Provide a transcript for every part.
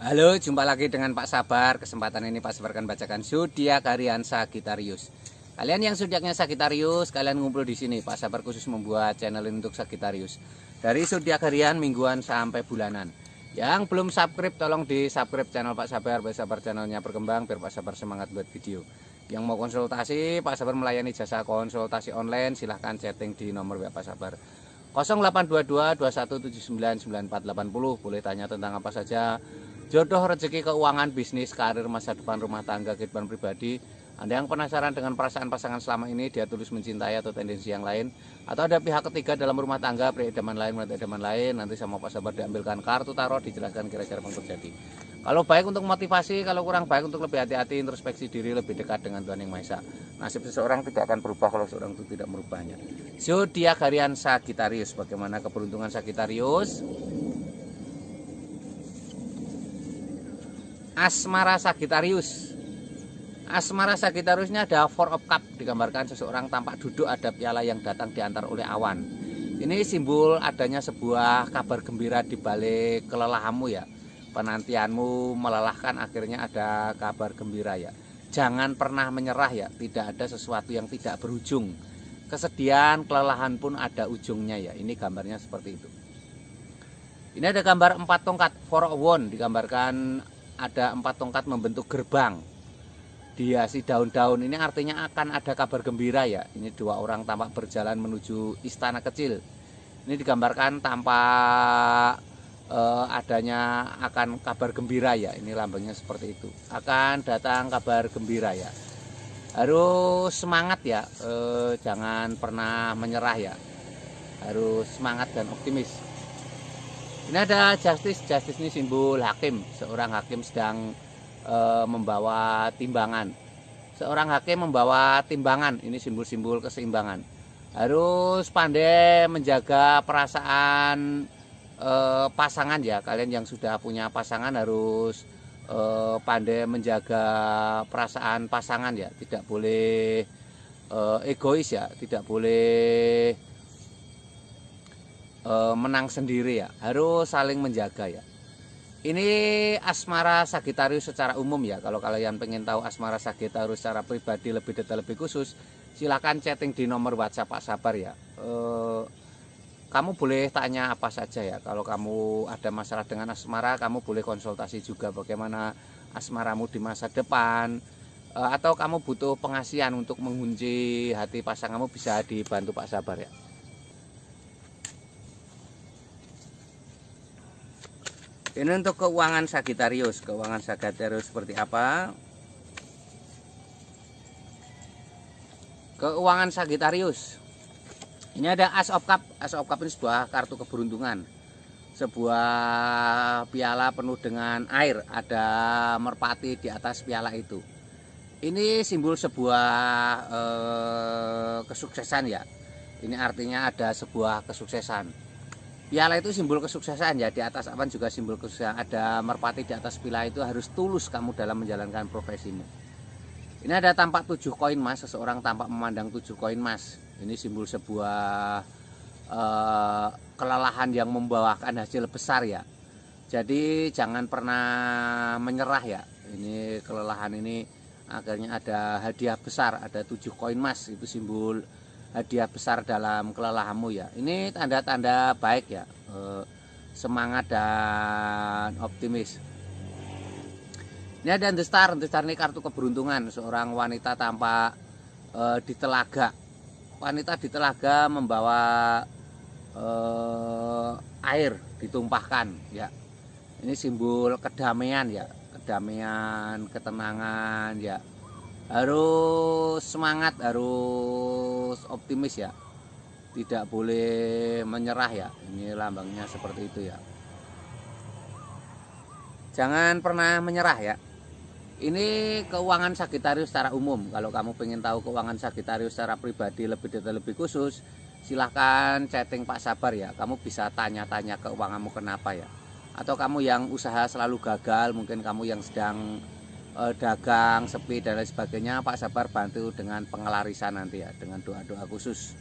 Halo, jumpa lagi dengan Pak Sabar. Kesempatan ini Pak Sabar akan bacakan zodiak harian Sagittarius. Kalian yang zodiaknya Sagittarius, kalian ngumpul di sini. Pak Sabar khusus membuat channel untuk Sagittarius. Dari zodiak harian, mingguan sampai bulanan. Yang belum subscribe, tolong di subscribe channel Pak Sabar. Pak Sabar channelnya berkembang, biar Pak Sabar semangat buat video. Yang mau konsultasi, Pak Sabar melayani jasa konsultasi online. Silahkan chatting di nomor WA Pak Sabar 0822 2179 9480. Boleh tanya tentang apa saja. Jodoh, rezeki, keuangan, bisnis, karir, masa depan, rumah tangga, kehidupan pribadi. Anda yang penasaran dengan perasaan pasangan selama ini, dia tulus mencintai atau tendensi yang lain, atau ada pihak ketiga dalam rumah tangga, pria idaman lain, wanita idaman lain, nanti sama Pak Sabar diambilkan kartu tarot, dijelaskan kira-kira apa yang terjadi. Kalau baik untuk motivasi, kalau kurang baik untuk lebih hati-hati, introspeksi diri, lebih dekat dengan Tuhan Yang Maha Esa. Nasib seseorang tidak akan berubah kalau seorang itu tidak merubahnya. Zodiak harian Sagittarius. Bagaimana keberuntungan Sagittarius? Asmara Sagittarius. Asmara Sagittariusnya ada Four of Cup, digambarkan seseorang tampak duduk, ada piala yang datang diantar oleh awan. Ini simbol adanya sebuah kabar gembira di balik kelelahanmu ya. Penantianmu melelahkan, akhirnya ada kabar gembira ya. Jangan pernah menyerah ya, tidak ada sesuatu yang tidak berujung. Kesedihan, kelelahan pun ada ujungnya ya. Ini gambarnya seperti itu. Ini ada gambar 4 tongkat, Four of Wands, digambarkan ada 4 tongkat membentuk gerbang. Dihiasi daun-daun, ini artinya akan ada kabar gembira ya. Ini 2 orang tampak berjalan menuju istana kecil. Ini digambarkan tampak adanya akan kabar gembira ya. Ini lambangnya seperti itu. Akan datang kabar gembira ya. Harus semangat ya, jangan pernah menyerah ya. Harus semangat dan optimis. Ini ada justice. Justice ini simbol hakim. Seorang hakim sedang membawa timbangan. Seorang hakim membawa timbangan. Ini simbol-simbol keseimbangan. Harus pandai menjaga perasaan pasangan ya. Kalian yang sudah punya pasangan harus pandai menjaga perasaan pasangan ya. Tidak boleh egois ya. Tidak boleh menang sendiri ya, harus saling menjaga ya. Ini asmara Sagittarius secara umum ya. Kalau kalian pengen tahu asmara Sagittarius secara pribadi lebih detail, lebih khusus, silahkan chatting di nomor WhatsApp Pak Sabar ya. Kamu boleh tanya apa saja ya. Kalau kamu ada masalah dengan asmara, kamu boleh konsultasi juga bagaimana asmaramu di masa depan, atau kamu butuh pengasihan untuk mengunci hati pasanganmu, bisa dibantu Pak Sabar ya. Ini untuk keuangan Sagittarius. Keuangan Sagittarius seperti apa? Keuangan Sagittarius. Ini ada Ace of Cup. Ace of Cup ini sebuah kartu keberuntungan. Sebuah piala penuh dengan air. Ada merpati di atas piala itu. Ini simbol sebuah kesuksesan ya. Ini artinya ada sebuah kesuksesan. Piala itu simbol kesuksesan ya, di atas awan juga simbol kesuksesan. Ada merpati di atas piala itu, harus tulus kamu dalam menjalankan profesimu. Ini ada tampak 7 koin emas, seseorang tampak memandang 7 koin emas. Ini simbol sebuah kelelahan yang membawakan hasil besar ya. Jadi jangan pernah menyerah ya. Ini kelelahan ini akhirnya ada hadiah besar, ada 7 koin emas, itu simbol hadiah besar dalam kelelahanmu ya. Ini tanda-tanda baik ya, semangat dan optimis. Ini ada The Star. The Star ini kartu keberuntungan. Seorang wanita tampak di telaga. Wanita di telaga membawa air ditumpahkan ya. Ini simbol kedamaian ya, kedamaian, ketenangan ya. Harus semangat, harus optimis ya. Tidak boleh menyerah ya. Ini lambangnya seperti itu ya. Jangan pernah menyerah ya. Ini keuangan Sagittarius secara umum. Kalau kamu pengen tahu keuangan Sagittarius secara pribadi lebih detail, lebih khusus, silahkan chatting Pak Sabar ya. Kamu bisa tanya-tanya keuanganmu kenapa ya. Atau kamu yang usaha selalu gagal, mungkin kamu yang sedang dagang sepi dan lain sebagainya, Pak Sabar bantu dengan pengelarisan nanti ya, dengan doa-doa khusus.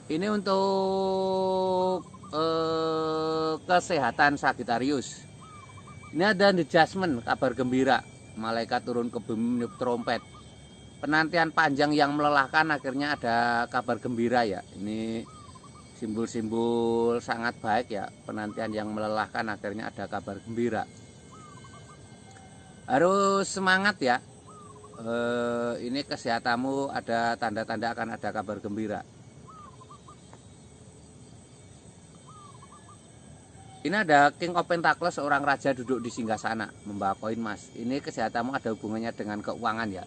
Ini untuk kesehatan Sagittarius. Ini ada adjustment, kabar gembira. Malaikat turun ke bumi meniup trompet. Penantian panjang yang melelahkan akhirnya ada kabar gembira ya. Ini simbol-simbol sangat baik ya. Penantian yang melelahkan akhirnya ada kabar gembira. Harus semangat ya. Ini kesehatanmu ada tanda-tanda akan ada kabar gembira. Ini ada King of Pentacles, seorang raja duduk di singgasana membawa koin emas. Ini kesehatanmu ada hubungannya dengan keuangan ya.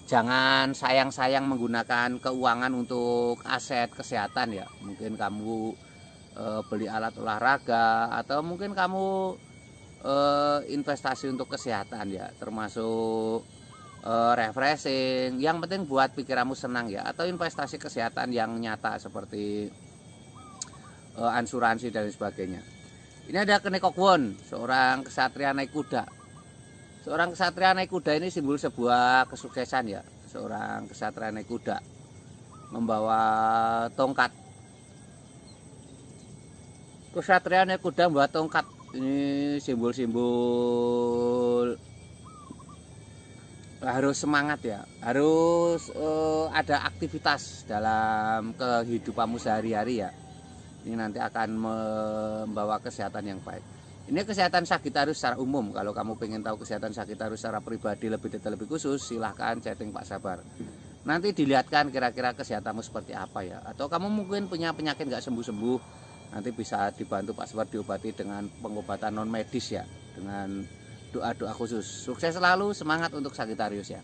Jangan sayang-sayang menggunakan keuangan untuk aset kesehatan ya. Mungkin kamu beli alat olahraga, atau mungkin kamu investasi untuk kesehatan ya, termasuk refreshing. Yang penting buat pikiranmu senang ya, atau investasi kesehatan yang nyata seperti asuransi dan sebagainya. Ini ada Kenekokwon, seorang kesatria naik kuda. Seorang kesatria naik kuda ini simbol sebuah kesuksesan ya. Seorang kesatria naik kuda membawa tongkat. Kesatria naik kuda membawa tongkat. Ini simbol-simbol harus semangat ya. Harus ada aktivitas dalam kehidupanmu sehari-hari ya. Ini nanti akan membawa kesehatan yang baik. Ini kesehatan Sagittarius secara umum. Kalau kamu pengen tahu kesehatan Sagittarius secara pribadi lebih detail, lebih khusus, silahkan chatting Pak Sabar. Nanti dilihatkan kira-kira kesehatanmu seperti apa ya. Atau kamu mungkin punya penyakit nggak sembuh-sembuh, nanti bisa dibantu Pak Sabar diobati dengan pengobatan non medis ya, dengan doa-doa khusus. Sukses selalu, semangat untuk Sagittarius ya.